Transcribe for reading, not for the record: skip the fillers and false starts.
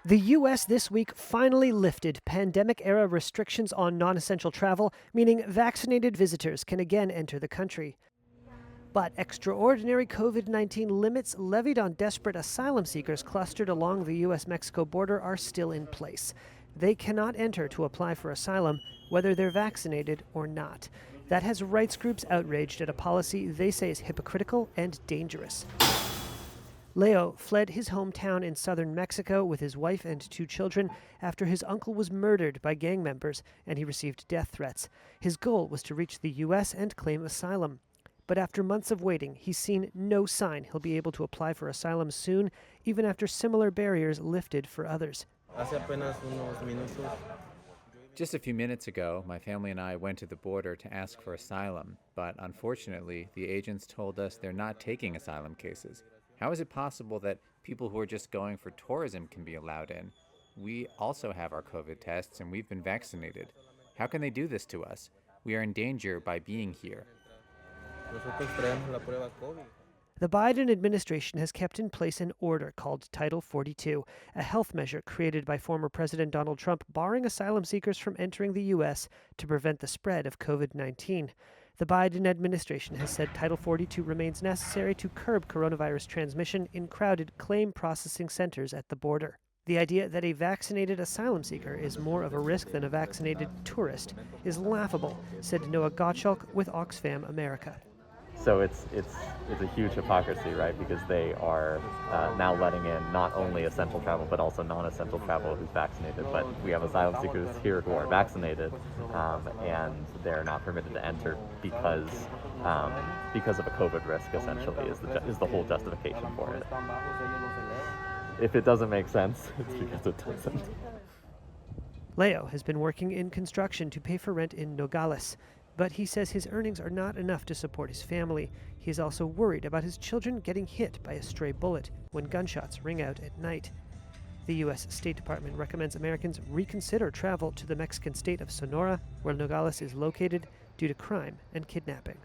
The U.S. this week finally lifted pandemic-era restrictions on non-essential travel, meaning vaccinated visitors can again enter the country. But extraordinary COVID-19 limits levied on desperate asylum seekers clustered along the U.S.-Mexico border are still in place. They cannot enter to apply for asylum, whether they're vaccinated or not. That has rights groups outraged at a policy they say is hypocritical and dangerous. Leo fled his hometown in southern Mexico with his wife and 2 children after his uncle was murdered by gang members and he received death threats. His goal was to reach the U.S. and claim asylum. But after months of waiting, he's seen no sign he'll be able to apply for asylum soon, even after similar barriers lifted for others. Just a few minutes ago, my family and I went to the border to ask for asylum, but unfortunately, the agents told us they're not taking asylum cases. How is it possible that people who are just going for tourism can be allowed in? We also have our COVID tests and we've been vaccinated. How can they do this to us? We are in danger by being here. The Biden administration has kept in place an order called Title 42, a health measure created by former President Donald Trump barring asylum seekers from entering the U.S. to prevent the spread of COVID-19. The Biden administration has said Title 42 remains necessary to curb coronavirus transmission in crowded claim processing centers at the border. The idea that a vaccinated asylum seeker is more of a risk than a vaccinated tourist is laughable, said Noah Gottschalk with Oxfam America. So it's a huge hypocrisy, right? Because they are now letting in not only essential travel, but also non-essential travel who's vaccinated. But we have asylum seekers here who are vaccinated, and they're not permitted to enter because of a COVID risk. Essentially, is the whole justification for it. If it doesn't make sense, it's because it doesn't. Leo has been working in construction to pay for rent in Nogales, but he says his earnings are not enough to support his family. He is also worried about his children getting hit by a stray bullet when gunshots ring out at night. The U.S. State Department recommends Americans reconsider travel to the Mexican state of Sonora, where Nogales is located, due to crime and kidnapping.